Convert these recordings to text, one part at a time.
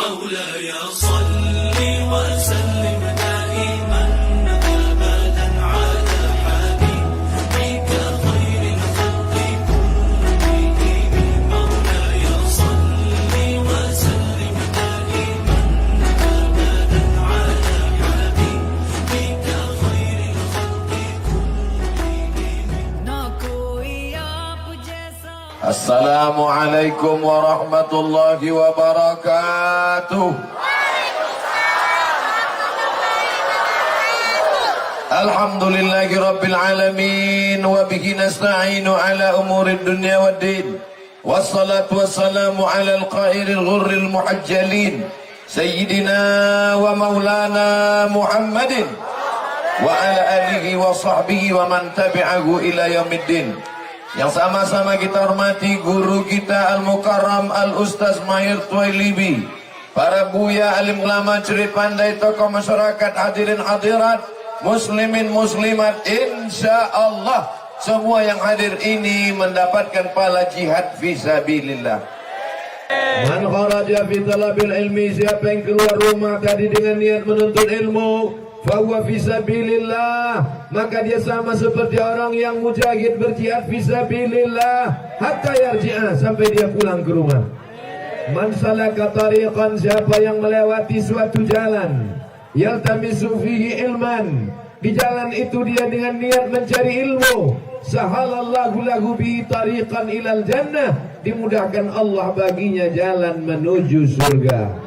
مولاي صل وسلم دائما أبدا على حبيبك خير الخلق كلهم مولاي صل وسلم دائما أبدا على حبيبك خير الخلق كلهم ना कोई आप जैसा Assalamualaikum warahmatullahi wabarakatuh. Alhamdulillahi rabbil alamin wa bihi nasta'inu ala umurid dunya waddin. Wassalatu wassalamu ala al-qairil ghurril muhajjalin sayyidina wa maulana Muhammadin wa ala alihi wa sahbihi wa man tabi'ahu ila yaumiddin. Yang sama-sama kita hormati guru kita Al-Mukarram Al-Ustaz Mahir Twailibi, para buya, alim ulama, curi pandai, tokoh masyarakat, hadirin hadirat, muslimin muslimat, insya Allah semua yang hadir ini mendapatkan pahala jihad fisabilillah. Man kharaja fi talabil ilmi, siapa yang keluar rumah tadi dengan niat menuntut ilmu, fahuwa fisabilillah, maka dia sama seperti orang yang mujahid berjihad fisabilillah hatta yarji'ah, sampai dia pulang ke rumah. Man salaka tariqan, siapa yang melewati suatu jalan, yaltamisu fihi ilman, di jalan itu dia dengan niat mencari ilmu, sahalallahu lahu bihi tariqan ilal jannah, dimudahkan Allah baginya jalan menuju surga.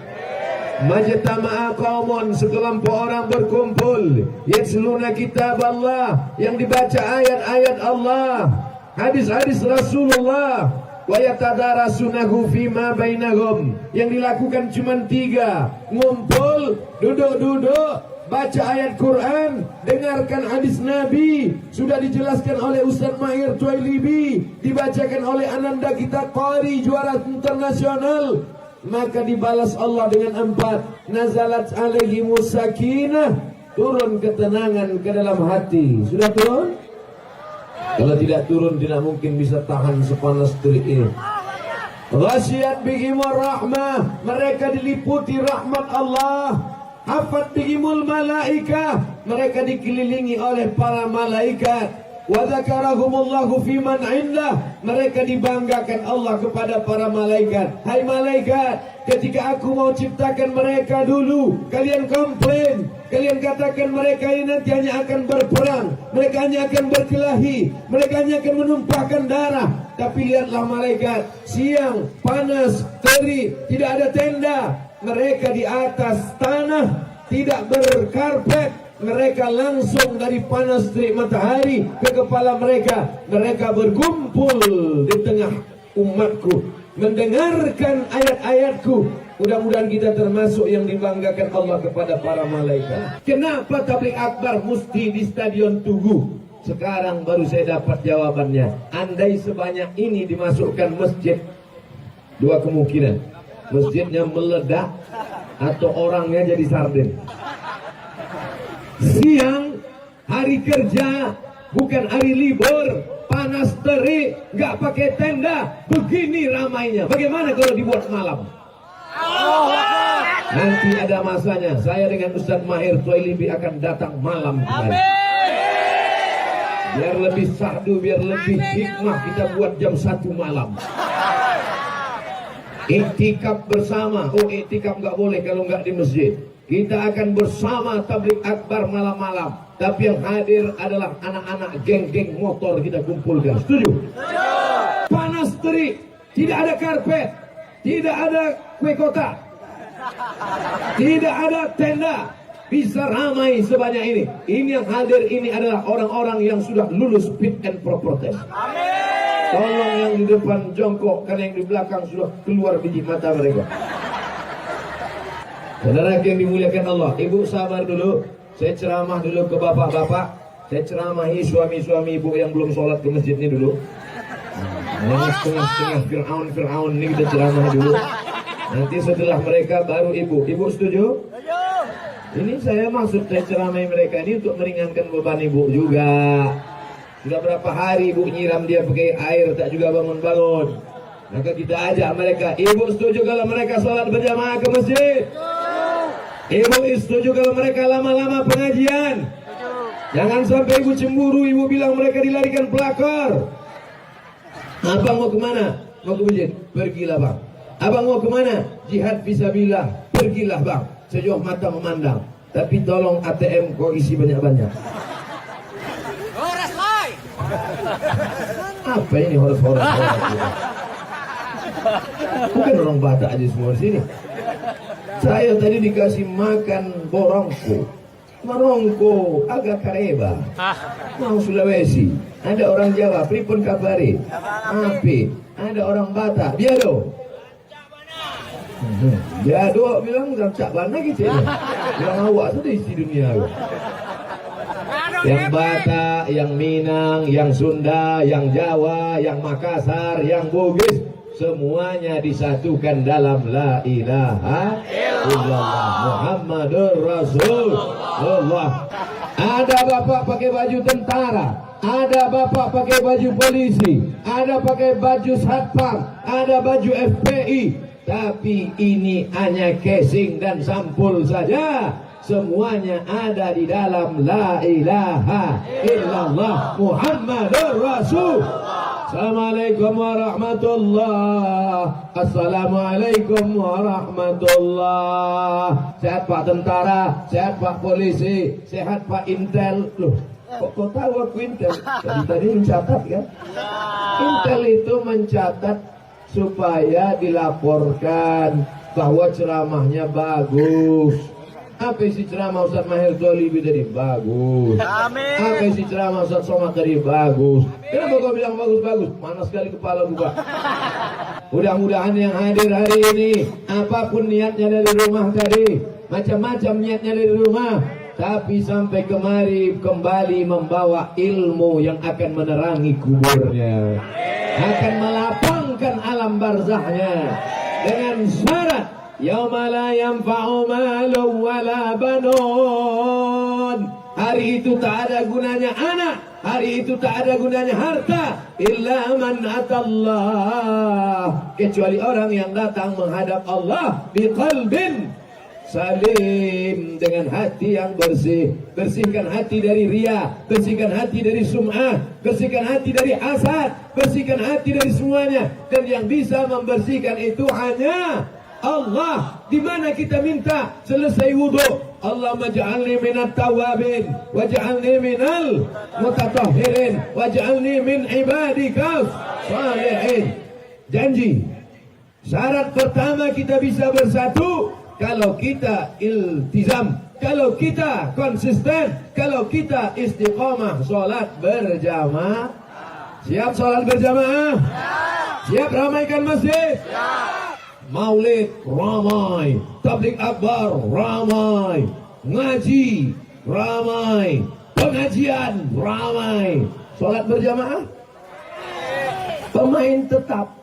Majtama'a qaumun, sekelompok orang berkumpul, yatsluna kitab Allah, yang dibaca ayat-ayat Allah, hadis-hadis Rasulullah, wa yatadarasunahu fima bainahum, yang dilakukan cuma 3, ngumpul, duduk-duduk, baca ayat Quran, dengarkan hadis Nabi, sudah dijelaskan oleh Ustaz Mahir Twailibi, dibacakan oleh Ananda kita Qari, juara internasional, maka dibalas Allah dengan 4, nazalat alaihimus sakinah, turun ketenangan ke dalam hati. Sudah turun? Kalau tidak turun tidak mungkin bisa tahan sepanas terik ini. Ghasyiyat bihimur rahmah, mereka diliputi rahmat Allah. Hafat bihimul malaikah, mereka dikelilingi oleh para malaikat. Wa dzakarahumullahu fiman indah, mereka dibanggakan Allah kepada para malaikat. Hai malaikat, ketika aku mau ciptakan mereka dulu, kalian komplain, kalian katakan mereka ini nanti hanya akan berperang, mereka hanya akan berkelahi, mereka hanya akan menumpahkan darah. Tapi lihatlah malaikat, siang panas terik, tidak ada tenda, mereka di atas tanah, tidak berkarpet, mereka langsung dari panas terik matahari ke kepala mereka. Mereka berkumpul di tengah umatku, mendengarkan ayat-ayatku. Mudah-mudahan kita termasuk yang dibanggakan Allah kepada para malaikat. Kenapa tabligh akbar mesti di Stadion Tugu? Sekarang baru saya dapat jawabannya. Andai sebanyak ini dimasukkan masjid, 2 kemungkinan. Masjidnya meledak atau orangnya jadi sarden. Siang, hari kerja, bukan hari libur, panas terik, nggak pakai tenda, begini ramainya. Bagaimana kalau dibuat malam? Nanti ada masanya, saya dengan Ustaz Mahir Twailibi akan datang malam kembali. Biar lebih sahdu, biar lebih hikmah, kita buat jam 1 malam. Iktikaf bersama. Oh, iktikaf nggak boleh kalau nggak di masjid. Kita akan bersama tabligh akbar malam-malam. Tapi yang hadir adalah anak-anak geng-geng motor, kita kumpulkan. Setuju? Panas terik, tidak ada karpet, tidak ada kue kotak, tidak ada tenda, bisa ramai sebanyak ini. Ini yang hadir ini adalah orang-orang yang sudah lulus fit and proper test. Tolong yang di depan jongkok, karena yang di belakang sudah keluar biji mata mereka. Saudara yang dimuliakan Allah, ibu sabar dulu. Saya ceramah dulu ke bapak-bapak. Saya ceramahi suami-suami ibu yang belum sholat ke masjid ini dulu. Yang setengah-setengah Fir'aun ini kita ceramah dulu. Nanti setelah mereka baru ibu. Ibu setuju? Ini saya maksud saya ceramahi mereka ini untuk meringankan beban ibu juga. Sudah berapa hari ibu nyiram dia pakai air tak juga bangun-bangun. Maka kita ajak mereka. Ibu setuju kalau mereka sholat berjamaah ke masjid? Ibu setuju kalau mereka lama-lama pengajian? Jangan sampai ibu cemburu, ibu bilang mereka dilarikan pelakor. Abang mau kemana? Mau ke masjid? Pergilah bang. Abang mau kemana? Jihad fisabilillah. Pergilah bang. Sejauh mata memandang. Tapi tolong ATM kau isi banyak-banyak. Apa ini horas-horas? Bukan orang Batak aja semua di sini. Saya tadi dikasih makan borongko. Marongko agak kareba. Mau Sulawesi. Ada orang Jawa, pripun kabari? Api. Ada orang Batak, biado. Biado bilang cak bana gitu ya. Bilang awak tu isi dunia. Yang Batak, yang Minang, yang Sunda, yang Jawa, yang Makassar, yang Bugis, semuanya disatukan dalam la ilaha illallah Muhammadur Rasulullah. Ada bapak pakai baju tentara, ada bapak pakai baju polisi, ada pakai baju satpam, ada baju FPI, tapi ini hanya casing dan sampul saja. Semuanya ada di dalam la ilaha illallah Muhammadur Rasul. Assalamualaikum warahmatullah. Assalamualaikum warahmatullah. Sehat Pak Tentara, sehat Pak Polisi, sehat Pak Intel. Loh, kok kau tahu aku Intel? Tadi mencatat kan? Intel itu mencatat supaya dilaporkan bahwa ceramahnya bagus. Apa isi ceramah Ustaz Mahir Dolibi tadi? Bagus. Amin. Apa isi ceramah Ustaz Somad tadi? Bagus. Kenapa kau bilang bagus-bagus? Panas sekali kepala gua. Mudah-mudahan yang hadir hari ini, apapun niatnya dari rumah tadi, macam-macam niatnya dari rumah, tapi sampai kemari kembali membawa ilmu yang akan menerangi kuburnya, akan melapangkan alam barzahnya dengan syarat yauma la yanfa'u malun wala banun. Hari itu tak ada gunanya anak, hari itu tak ada gunanya harta, illa man atallah, kecuali orang yang datang menghadap Allah biqalbin salim, dengan hati yang bersih. Bersihkan hati dari riya, bersihkan hati dari sum'ah, bersihkan hati dari hasad, bersihkan hati dari semuanya. Dan yang bisa membersihkan itu hanya Allah. Di mana kita minta selesai wudu, Allahumma ja'alni minat tawabin waj'alni minal mutatahhirin waj'alni min ibadika salihin. Janji. Syarat pertama kita bisa bersatu kalau kita iltizam, kalau kita konsisten, kalau kita istiqomah sholat berjamaah. Siap sholat berjamaah? Siap ramaikan masjid? Maulid ramai, tabligh akbar ramai, ngaji ramai, pengajian ramai, sholat berjamaah pemain tetap.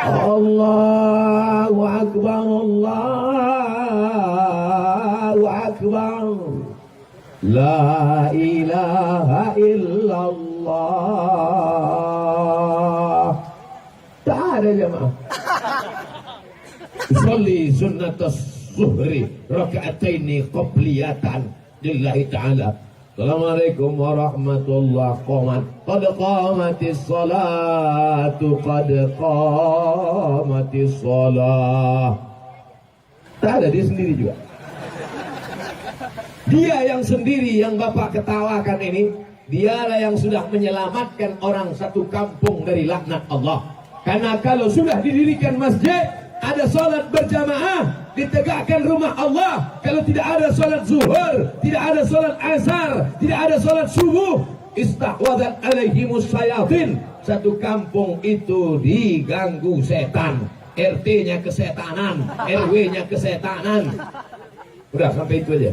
Allahu akbar, Allahu akbar, la ilaha illallah. Tak ada jamaah. Salli sunnatas zuhri raka'ataini qabliyatan lillahi ta'ala. Assalamualaikum warahmatullahi wabarakatuh. Qad qamatis salatu, qad qamatis salah. Tak ada, dia sendiri juga. Dia yang sendiri yang Bapak ketawakan ini, dialah yang sudah menyelamatkan orang satu kampung dari laknat Allah. Karena kalau sudah didirikan masjid, ada sholat berjamaah, ditegakkan rumah Allah. Kalau tidak ada sholat zuhur, tidak ada sholat asar, tidak ada sholat subuh, istahwadat alaihimus syayatin. Satu kampung itu diganggu setan. RT-nya kesetanan, RW-nya kesetanan. Udah sampai itu aja.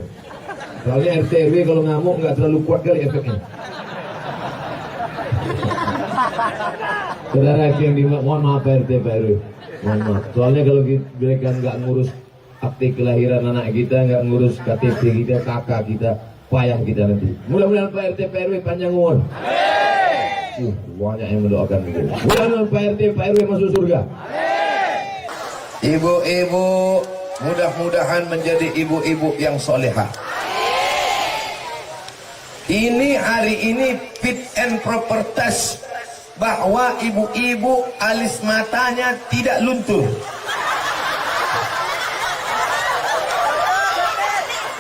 Soalnya RT RW kalau ngamuk nggak terlalu kuat kali efeknya. Saudara yang mohon maaf RT Pak RW, mohon maaf. Soalnya kalau mereka nggak ngurus akte kelahiran anak kita, nggak ngurus KTP kita, kakak kita, payah kita nanti. Mudah-mudahan Pak RT Pak RW panjang umur. Banyak yang mendoakan itu. Mudah-mudahan Pak RT, Pak RW masuk surga. Ibu-ibu, mudah-mudahan menjadi ibu-ibu yang solehah. Ini hari ini fit and proper test bahwa ibu-ibu alis matanya tidak luntur.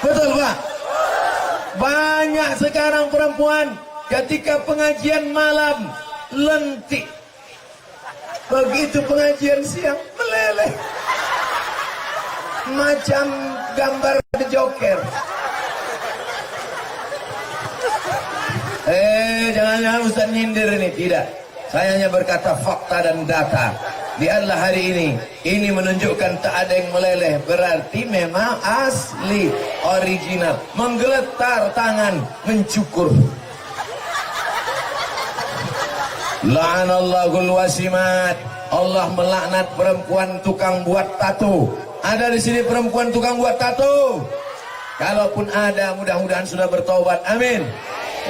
Betul Pak? Banyak sekarang perempuan ketika pengajian malam lentik, begitu pengajian siang meleleh macam gambar The Joker. Jangan-jangan Ustaz nyindir ini. Tidak, saya hanya berkata fakta dan data. Lihatlah hari ini menunjukkan tak ada yang meleleh, berarti memang asli, original. Menggeletar tangan, mencukur. La'anallahul wasimat. Allah melaknat perempuan tukang buat tato. Ada di sini perempuan tukang buat tato? Kalaupun ada, mudah-mudahan sudah bertobat. Amin.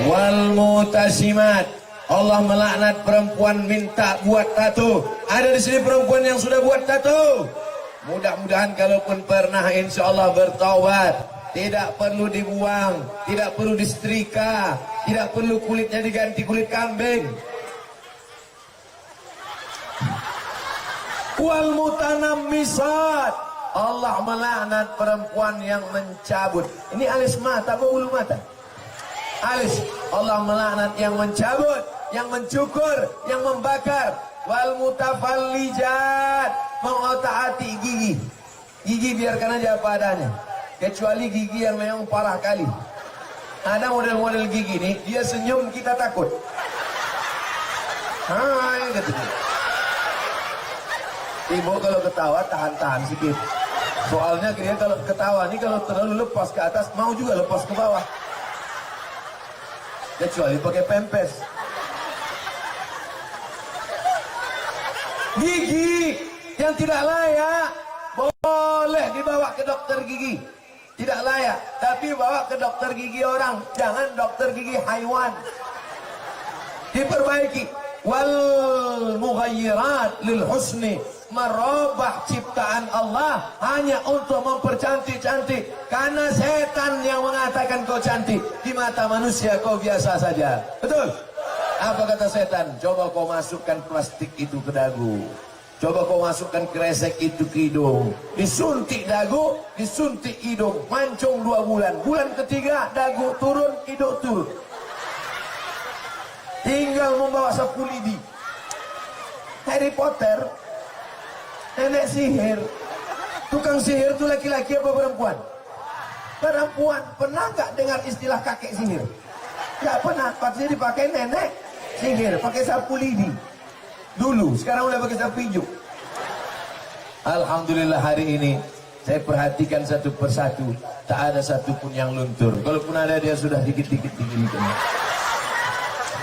Wal mutasimat. Allah melaknat perempuan minta buat tato. Ada di sini perempuan yang sudah buat tato? Mudah-mudahan kalaupun pernah, insya Allah bertaubat. Tidak perlu dibuang, tidak perlu disetrika, tidak perlu kulitnya diganti kulit kambing. Wal mutanammisat. Allah melaknat perempuan yang mencabut. Ini alis mata apa bulu mata? Alis. Allah melaknat yang mencabut, yang mencukur, yang membakar. Wal mutafallijat. Mengotak-atik gigi. Gigi biarkan aja apa adanya. Kecuali gigi yang memang parah kali. Ada model-model gigi nih, dia senyum kita takut. Hai, gitu. Ibu kalau ketawa tahan-tahan sedikit. Soalnya dia kalau ketawa nih, kalau terlalu lepas ke atas, mau juga lepas ke bawah. Kecuali pakai pempes. Gigi yang tidak layak boleh dibawa ke dokter gigi. Tidak layak, tapi bawa ke dokter gigi orang, jangan dokter gigi haiwan. Diperbaiki. Wal mughayyirat lil husni. Merubah ciptaan Allah hanya untuk mempercantik-cantik. Karena setan yang mengatakan kau cantik, di mata manusia kau biasa saja. Betul? Apa kata setan? Coba kau masukkan plastik itu ke dagu. Coba kau masukkan kresek itu ke hidung. Disuntik dagu, disuntik hidung. Mancung 2 bulan. Bulan ketiga dagu turun, hidung turun. Tinggal membawa sapu lidi. Harry Potter, nenek sihir. Tukang sihir itu laki-laki apa perempuan? Perempuan. Pernah nggak dengar istilah kakek sihir? Nggak pernah. Pasti dipakai nenek sihir, pakai sapu lidi. Dulu, sekarang udah pakai sapu hijau. Alhamdulillah hari ini saya perhatikan satu persatu, tak ada satupun yang luntur. Kalaupun ada, dia sudah dikit-dikit diginikan.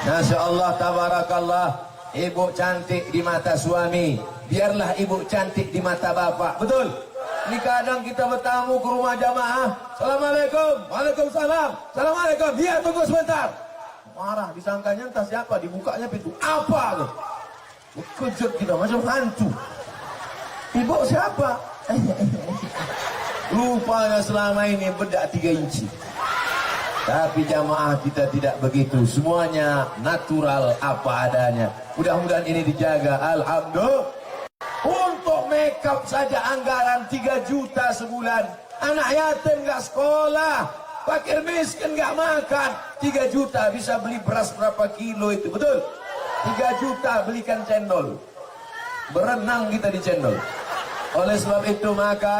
Masya Allah, tabarakallah. Ibu cantik di mata suami, biarlah ibu cantik di mata bapak. Betul? Ini kadang kita bertamu ke rumah jamaah. Assalamualaikum. Waalaikumsalam. Assalamualaikum. Dia tunggu sebentar. Marah, disangkanya entah siapa, dibukanya pintu. Apa tuh? Kejut kita macam hantu. Ibu siapa? Rupanya selama ini bedak 3 inci. Tapi jamaah kita tidak begitu. Semuanya natural apa adanya. Mudah-mudahan ini dijaga. Alhamdulillah. Untuk makeup saja anggaran 3 juta sebulan. Anak yatim gak sekolah, fakir miskin gak makan. 3 juta bisa beli beras berapa kilo itu. Betul? 3 juta belikan cendol. Berenang kita di cendol. Oleh sebab itu maka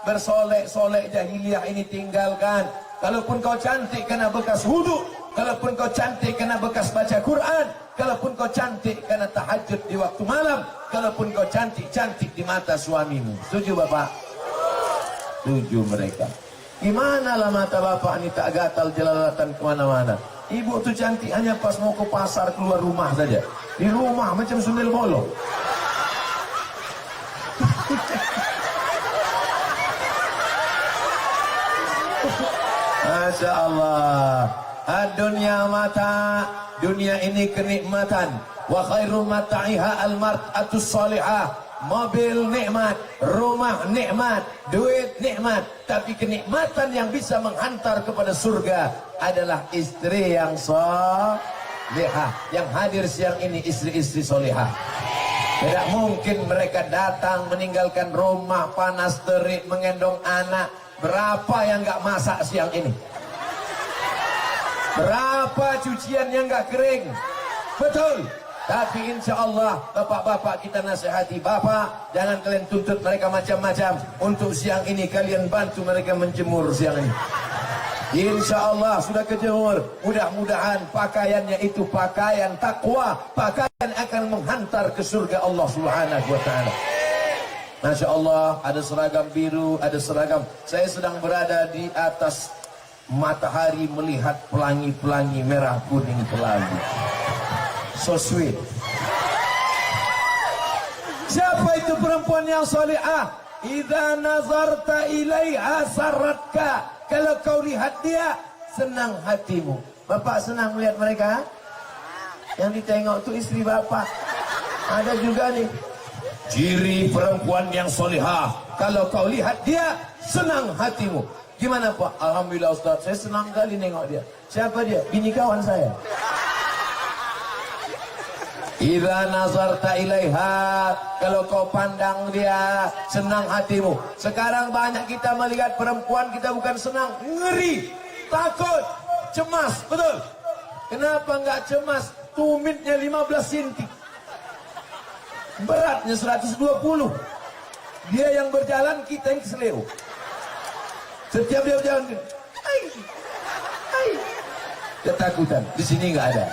bersolek-solek jahiliyah ini tinggalkan. Kalaupun kau cantik kena bekas wudhu, kalaupun kau cantik kena bekas baca Quran, kalaupun kau cantik kena tahajud di waktu malam, kalaupun kau cantik-cantik di mata suamimu. Setuju Bapak? Setuju mereka. Gimana lah mata Bapak ini tak gatal jelalatan kemana-mana. Ibu tuh cantik hanya pas mau ke pasar keluar rumah saja. Di rumah macam sundel bolong. Masya Allah. Ad-dunya mata, dunia ini kenikmatan. Wa khairu mata'iha al-mar'atus salihah. Mobil nikmat, rumah nikmat, duit nikmat, tapi kenikmatan yang bisa menghantar kepada surga adalah istri yang solihah. Yang hadir siang ini istri-istri solihah. Tidak mungkin mereka datang meninggalkan rumah panas terik, mengendong anak. Berapa yang gak masak siang ini? Berapa cucian yang gak kering? Betul. Tapi insya Allah bapak-bapak kita nasihati, bapak jangan kalian tuntut mereka macam-macam. Untuk siang ini kalian bantu mereka menjemur siang ini. Insya Allah sudah kejemur. Mudah-mudahan pakaiannya itu pakaian takwa, pakaian akan menghantar ke surga Allah Subhanahu wa ta'ala. Masya Allah, ada seragam biru, ada seragam. Saya sedang berada di atas matahari melihat pelangi-pelangi merah kuning kelabu. So sweet. Siapa itu perempuan yang salihah? Idza nazarta ilaiha saratka. Kalau kau lihat dia, senang hatimu. Bapak senang melihat mereka? Yang ditengok itu istri bapak. Ada juga nih. Ciri perempuan yang salihah. Kalau kau lihat dia, senang hatimu. Gimana Pak? Alhamdulillah Ustaz, saya senang kali nengok dia. Siapa dia? Bini kawan saya. Idza nazarta ilaiha, kalau kau pandang dia, senang hatimu. Sekarang banyak kita melihat perempuan, kita bukan senang, ngeri, takut, cemas, betul? Kenapa enggak cemas? Tumitnya 15 cm, beratnya 120. Dia yang berjalan, kita yang keseleo. Setiap dia berjalan, ketakutan. Di sini enggak ada.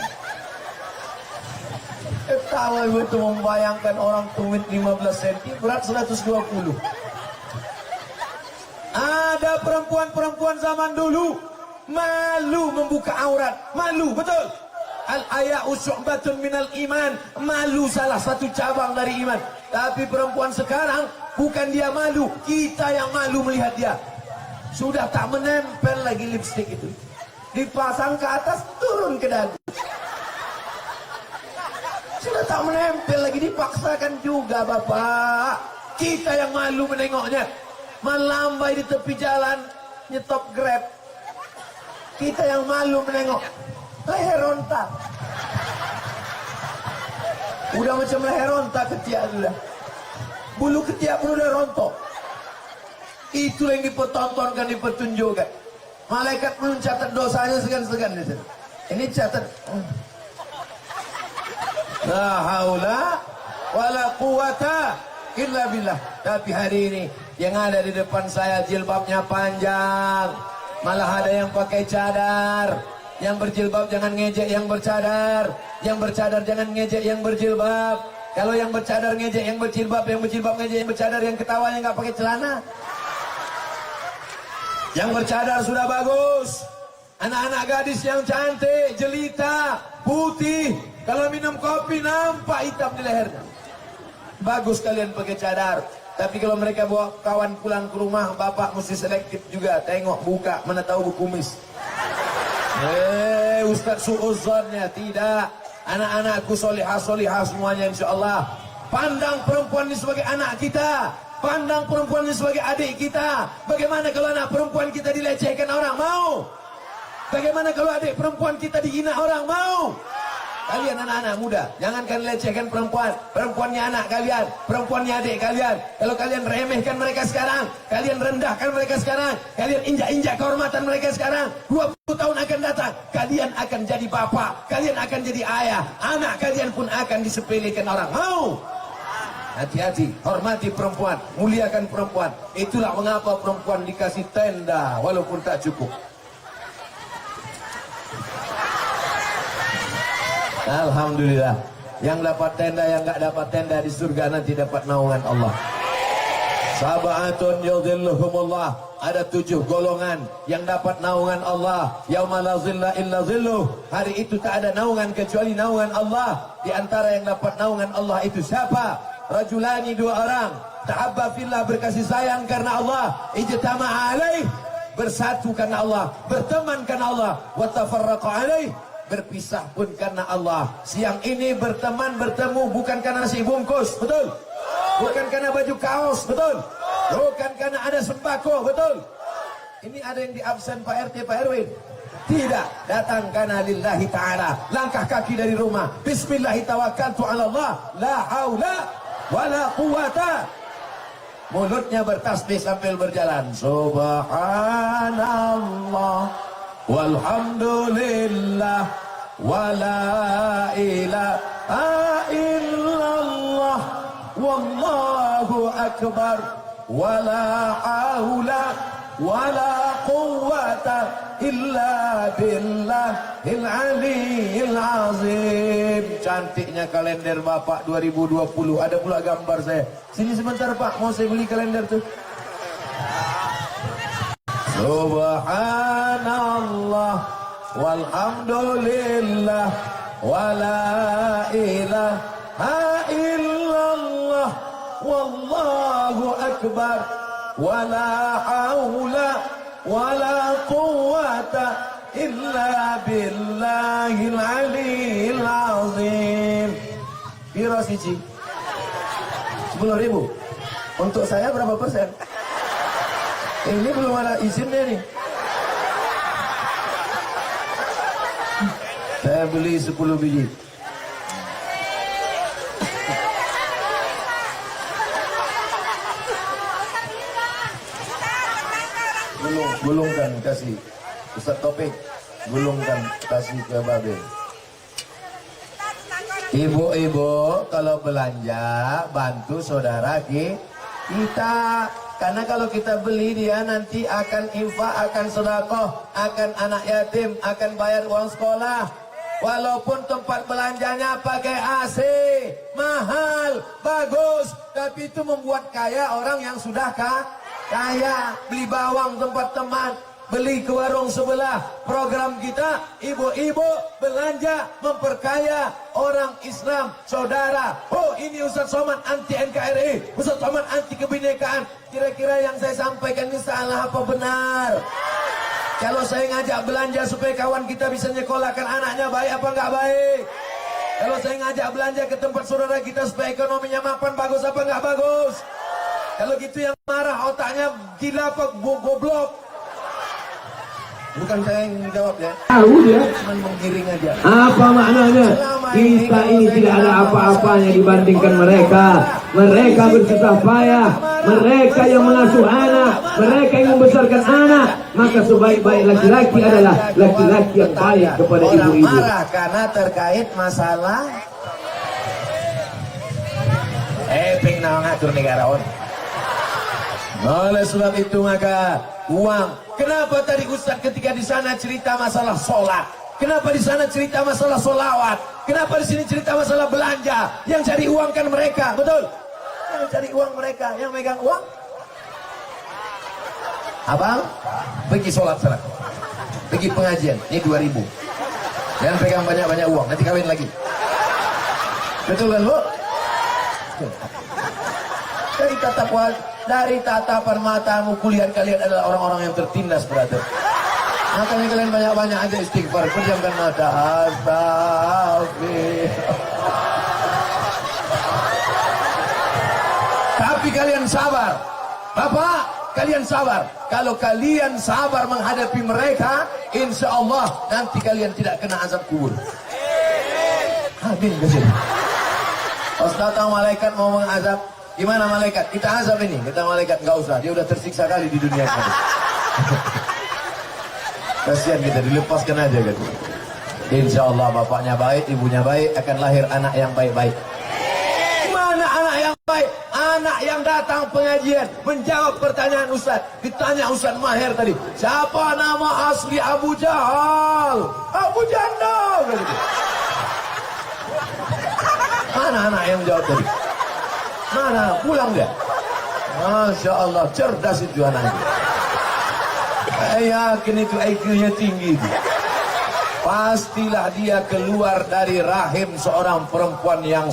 Ketawa itu membayangkan orang tumit 15 cm, berat 120. Ada perempuan-perempuan zaman dulu malu membuka aurat, malu, betul? Al-aya'u syu'batun minal iman, malu salah satu cabang dari iman. Tapi perempuan sekarang bukan dia malu, kita yang malu melihat dia. Sudah tak menempel lagi lipstik itu, dipasang ke atas, turun ke dagu. Sudah tak menempel lagi, dipaksakan juga Bapak. Kita yang malu menengoknya. Melambai di tepi jalan, nyetop Grab. Kita yang malu menengok. Leher ronta. Udah macam leher ronta ketiak sudah. Bulu ketiak pun udah rontok. Itu yang dipertontonkan, dipertunjukkan. Malaikat pun catat dosanya segan-segan. Ini catat. La haula wala quwata illa billah. Tapi hari ini yang ada di depan saya jilbabnya panjang, malah ada yang pakai cadar. Yang berjilbab jangan ngejek yang bercadar, yang bercadar jangan ngejek yang berjilbab. Kalau yang bercadar ngejek yang berjilbab ngejek yang bercadar, yang ketawanya nggak pakai celana. Yang bercadar sudah bagus, anak-anak gadis yang cantik, jelita, putih. Kalau minum kopi nampak hitam di lehernya. Bagus kalian pakai cadar. Tapi kalau mereka bawa kawan pulang ke rumah, bapak mesti selektif juga. Tengok, buka, mana tahu berkumis. Ustaz su'uzzonnya. Tidak. Anak-anakku solihah-solihah semuanya insyaAllah. Pandang perempuan ini sebagai anak kita. Pandang perempuan ini sebagai adik kita. Bagaimana kalau anak perempuan kita dilecehkan orang? Mau? Bagaimana kalau adik perempuan kita dihina orang? Mau? Kalian anak-anak muda, jangan kalian lecehkan perempuan. Perempuannya anak kalian, perempuannya adik kalian. Kalau kalian remehkan mereka sekarang, kalian rendahkan mereka sekarang, kalian injak-injak kehormatan mereka sekarang, 20 tahun akan datang, kalian akan jadi bapak, kalian akan jadi ayah, anak kalian pun akan disepelekan orang. Mau? Hati-hati, hormati perempuan, muliakan perempuan. Itulah mengapa perempuan dikasih tenda walaupun tak cukup. Alhamdulillah. Yang dapat tenda, yang enggak dapat tenda di surga nanti dapat naungan Allah. Sab'atun yudhilluhumullah. Ada 7 golongan yang dapat naungan Allah. Yauma la zilla illa zilluh. Hari itu tak ada naungan kecuali naungan Allah. Di antara yang dapat naungan Allah itu siapa? Rajulani, 2 orang. Tahabba fillah, berkasih sayang karena Allah. Ijtama'a alaih, bersatu karena Allah, berteman karena Allah, wa tafarraqa alaih, berpisah pun karena Allah. Siang ini berteman bertemu bukan karena nasi bungkus, betul? Bukan karena baju kaos, betul? Bukan karena ada sembako, betul? Ini ada yang di absen Pak RT, Pak Erwin. Tidak, datang karena lillahi ta'ala. Langkah kaki dari rumah, bismillahi tawakkaltu ala Allah, la haula wala quwata. Mulutnya bertasbih sambil berjalan, subhanallah walhamdulillah wala ilaha illallah wallahu akbar wala haula wala quwwata illa billahil aliyyil azim. Cantiknya kalender Bapak 2020. Ada pula gambar saya. Sini sebentar Pak, mau saya beli kalender tuh. Subhanallah walhamdulillah wala ilaha illallah wallahu akbar wala haula wala quwwata illa billahil aliyyil azim. Piro siji? 10.000. Untuk saya berapa persen? Ini belum ada izinnya nih. Saya beli 10 biji. Gulungkan kasih Ustaz Topik, gulungkan kasih ke Babe. Ibu-ibu kalau belanja bantu saudara kita, karena kalau kita beli dia nanti akan infak, akan sedekah, akan anak yatim, akan bayar uang sekolah. Walaupun tempat belanjanya pakai AC, mahal, bagus, tapi itu membuat kaya orang yang sudah kaya. Beli bawang tempat teman, beli ke warung sebelah. Program kita ibu-ibu belanja memperkaya orang Islam saudara. Oh, ini Ustaz Somad anti NKRI, Ustaz Somad anti kebinekaan. Kira-kira yang saya sampaikan ini salah apa benar? Kalau saya ngajak belanja supaya kawan kita bisa nyekolahkan anaknya, baik apa enggak baik? Kalau saya ngajak belanja ke tempat saudara kita supaya ekonominya mapan, bagus apa enggak bagus? Kalau gitu yang marah otaknya gila apa goblok? Bukan saya yang jawab ya. Tahu dia. Cuma menggiring aja. Apa maknanya? Kita ini tidak ada apa-apanya dibandingkan mereka. Mereka bersusah payah. Mereka yang mengasuh anak. Mereka yang membesarkan anak. Maka sebaik-baik laki-laki adalah laki-laki yang baik kepada ibu-ibu. ibu-ibu. Marah karena terkait masalah pengen ngatur negara on. Oleh sebab itu maka uang. Kenapa tadi Ustaz ketika di sana cerita masalah sholat? Kenapa di sana cerita masalah sholawat? Kenapa di sini cerita masalah belanja? Yang cari uang kan mereka, betul? Yang cari uang mereka, yang megang uang. Abang, pergi sholat sana. Pergi pengajian, ini 2.000. Jangan pegang banyak-banyak uang, nanti kawin lagi. Betul kan Bu? Dari tatapan matamu kulihat kalian adalah orang-orang yang tertindas, brother. Makanya kalian banyak-banyak aja istighfar, pejamkan mata. Astagfirullah. Tapi kalian sabar, Bapak, kalian sabar. Kalau kalian sabar menghadapi mereka, insya Allah nanti kalian tidak kena azab kubur. Amin. Pas datang malaikat mau mengazab, gimana malaikat? Kita azab ini. Kata malaikat, nggak usah, dia udah tersiksa kali di dunia ini. Kasihan kita, dilepaskan aja gitu. Insya Allah bapaknya baik, ibunya baik, akan lahir anak yang baik-baik. Mana anak yang baik? Anak yang datang pengajian, menjawab pertanyaan Ustaz. Ditanya Ustaz Maher tadi, siapa nama asli Abu Jahal? Abu Jandal. Gitu. Mana anak yang jawab tadi? Mana? Pulang dia. Masya Allah, cerdas itu anaknya. Saya yakin itu IQ-nya tinggi itu. Pastilah dia keluar dari rahim seorang perempuan yang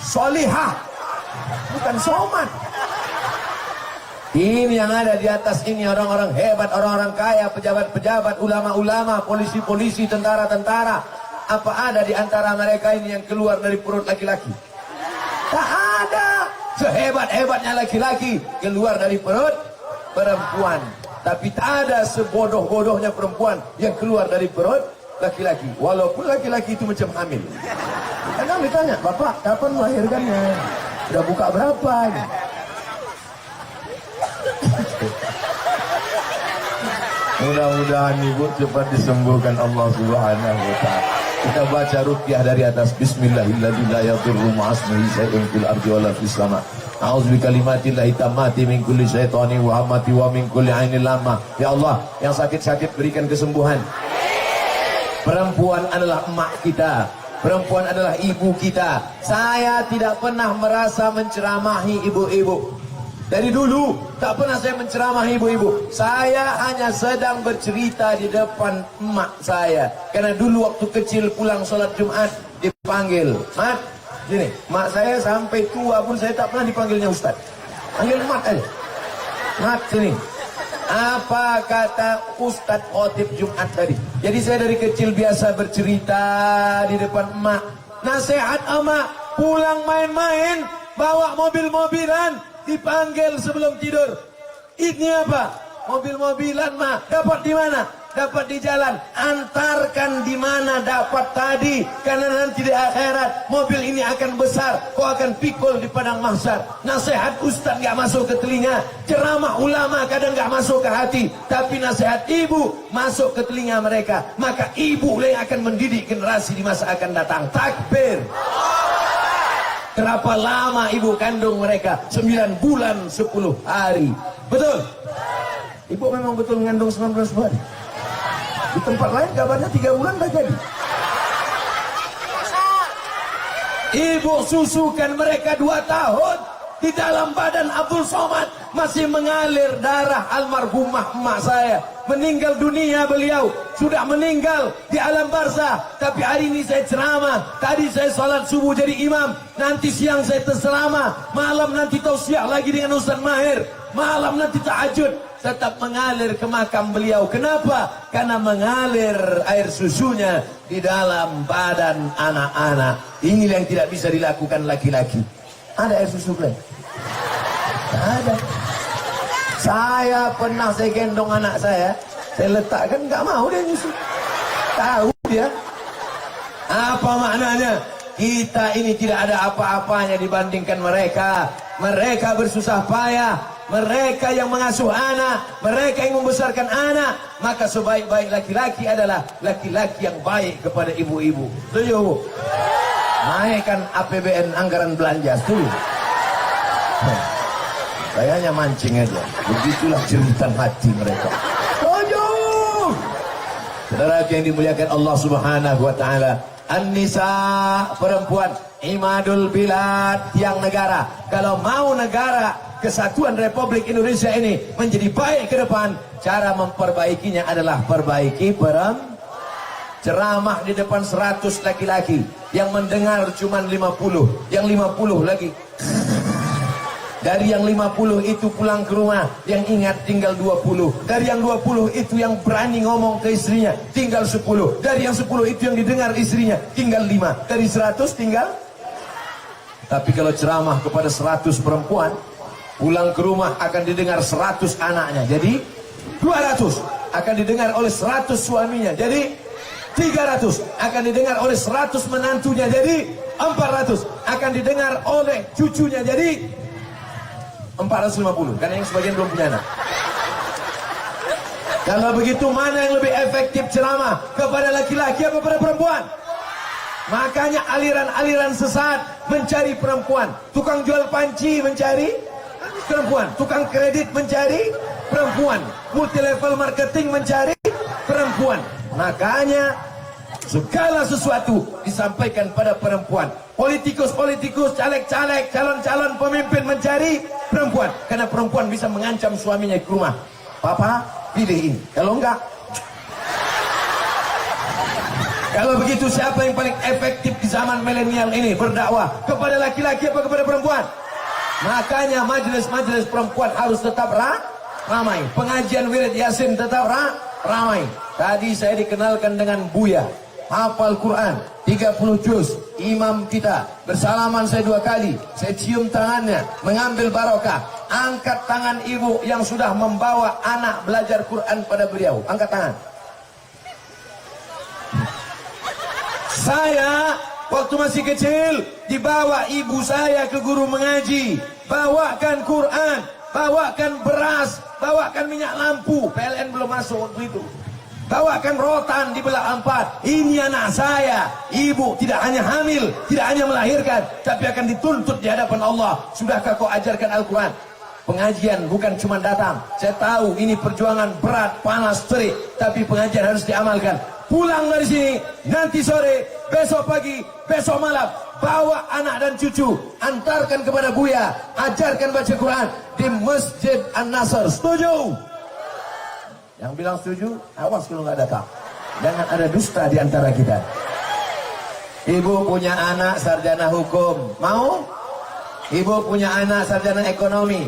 solihah, bukan soman. Ini yang ada di atas ini orang-orang hebat, orang-orang kaya, pejabat-pejabat, ulama-ulama, polisi-polisi, tentara-tentara. Apa ada di antara mereka ini yang keluar dari perut laki-laki? Tak ada. Sehebat-hebatnya laki-laki keluar dari perut perempuan. Tapi tak ada sebodoh-bodohnya perempuan yang keluar dari perut laki-laki. Walaupun laki-laki itu macam hamil. Kadang ditanya, Bapak kapan melahirkannya? Udah buka berapa? Mudah-mudahan ibu cepat disembuhkan Allah Subhanahu wa ta'ala. Kita baca ruqyah dari atas. Bismillahirrahmanirrahim. La yadurru ma'asmihi syai'un fil ardi wa la fis sama'. A'udzu bikalimatillahi tammati min kulli syaitani wa hamati wa min kulli ainil lama. Ya Allah, yang sakit-sakit berikan kesembuhan. Perempuan adalah emak kita. Perempuan adalah ibu kita. Saya tidak pernah merasa menceramahi ibu-ibu. Dari dulu tak pernah saya menceramah ibu-ibu. Saya hanya sedang bercerita di depan emak saya. Karena dulu waktu kecil pulang sholat Jumat dipanggil, Mat, sini. Mak saya sampai tua pun saya tak pernah dipanggilnya Ustaz. Panggil Mat aja. Mat, sini. Apa kata Ustaz khotib Jumat tadi? Jadi saya dari kecil biasa bercerita di depan emak. Nasihat emak, pulang main-main, bawa mobil-mobilan, dipanggil sebelum tidur. Ini apa? Mobil-mobilan mah. Dapat di mana? Dapat di jalan. Antarkan di mana dapat tadi. Karena nanti di akhirat mobil ini akan besar. Kau akan pikul di padang mahsyar. Nasihat ustaz gak masuk ke telinga. Ceramah ulama kadang gak masuk ke hati. Tapi nasihat ibu masuk ke telinga mereka. Maka ibu yang akan mendidik generasi di masa akan datang. Takbir. Berapa lama ibu kandung mereka? 9 bulan 10 hari. Betul? Ibu memang betul mengandung 19 bulan. Di tempat lain kabarnya 3 bulan dah jadi. Ibu susukan mereka 2 tahun. Di dalam badan Abdul Somad masih mengalir darah almarhumah emak saya. Meninggal dunia beliau. Sudah meninggal di alam barzah. Tapi hari ini saya ceramah. Tadi saya sholat subuh jadi imam. Nanti siang saya terselama. Malam nanti tausiah lagi dengan Ustaz Mahir. Malam nanti tahajud. Tetap mengalir ke makam beliau. Kenapa? Karena mengalir air susunya di dalam badan anak-anak. Ini yang tidak bisa dilakukan laki-laki. Ada air susu lain? Tak ada. Saya pernah saya gendong anak saya letakkan, nggak mau dia nyusu. Tahu dia. Apa maknanya? Kita ini tidak ada apa-apanya dibandingkan mereka. Mereka bersusah payah. Mereka yang mengasuh anak, mereka yang membesarkan anak. Maka sebaik-baik laki-laki adalah laki-laki yang baik kepada ibu-ibu. Setuju? Naikkan APBN anggaran belanja, setuju? Kayaknya mancing aja. Begitulah jeritan hati mereka. Setuju? Saudara yang dimuliakan Allah Subhanahu wa ta'ala. An-nisa, perempuan, imadul bilad, tiang negara. Kalau mau negara kesatuan Republik Indonesia ini menjadi baik ke depan, cara memperbaikinya adalah perbaiki ceramah di depan 100 laki-laki, yang mendengar cuma 50, yang 50 lagi. Dari yang 50 itu pulang ke rumah, yang ingat tinggal 20. Dari yang 20 itu yang berani ngomong ke istrinya, tinggal 10. Dari yang 10 itu yang didengar istrinya, tinggal 5. Dari 100 tinggal. Tapi kalau ceramah kepada 100 perempuan, pulang ke rumah akan didengar 100 anaknya. Jadi 200 akan didengar oleh 100 suaminya. Jadi 300 akan didengar oleh 100 menantunya. Jadi 400 akan didengar oleh cucunya. Jadi 450, karena yang sebagian belum punya anak. Kalau begitu, mana yang lebih efektif ceramah? Kepada laki-laki atau kepada perempuan? Makanya aliran-aliran sesat mencari perempuan. Tukang jual panci mencari perempuan. Tukang kredit mencari perempuan. Multi level marketing mencari perempuan. Makanya segala sesuatu disampaikan pada perempuan. Politikus-politikus, caleg-caleg, calon-calon pemimpin mencari perempuan. Karena perempuan bisa mengancam suaminya ke rumah. Papa, pilih ini. Kalau enggak. Kalau begitu, siapa yang paling efektif di zaman milenial ini berdakwah? Kepada laki-laki apa kepada perempuan? Makanya majelis-majelis perempuan harus tetap ramai. Pengajian wirid yasin tetap ramai. Tadi saya dikenalkan dengan Buya, hafal Quran 30 juz, imam kita. Bersalaman saya 2 kali, saya cium tangannya, mengambil barokah. Angkat tangan ibu yang sudah membawa anak belajar Quran pada beliau. Angkat tangan. Saya waktu masih kecil dibawa ibu saya ke guru mengaji, bawakan Quran, bawakan beras, bawakan minyak lampu, PLN belum masuk waktu itu, bawakan rotan dibelah 4. Ini anak saya. Ibu tidak hanya hamil, tidak hanya melahirkan, tapi akan dituntut di hadapan Allah. Sudahkah kau ajarkan Al-Quran? Pengajian bukan cuma datang. Saya tahu ini perjuangan berat, panas, terik, tapi pengajian harus diamalkan. Pulang dari sini, nanti sore, besok pagi, besok malam, bawa anak dan cucu, antarkan kepada Buya, ajarkan baca Quran di Masjid An-Nasr. Setuju? Yang bilang setuju, awas kalau nggak datang. Jangan ada dusta di antara kita. Ibu punya anak sarjana hukum, mau? Ibu punya anak sarjana ekonomi,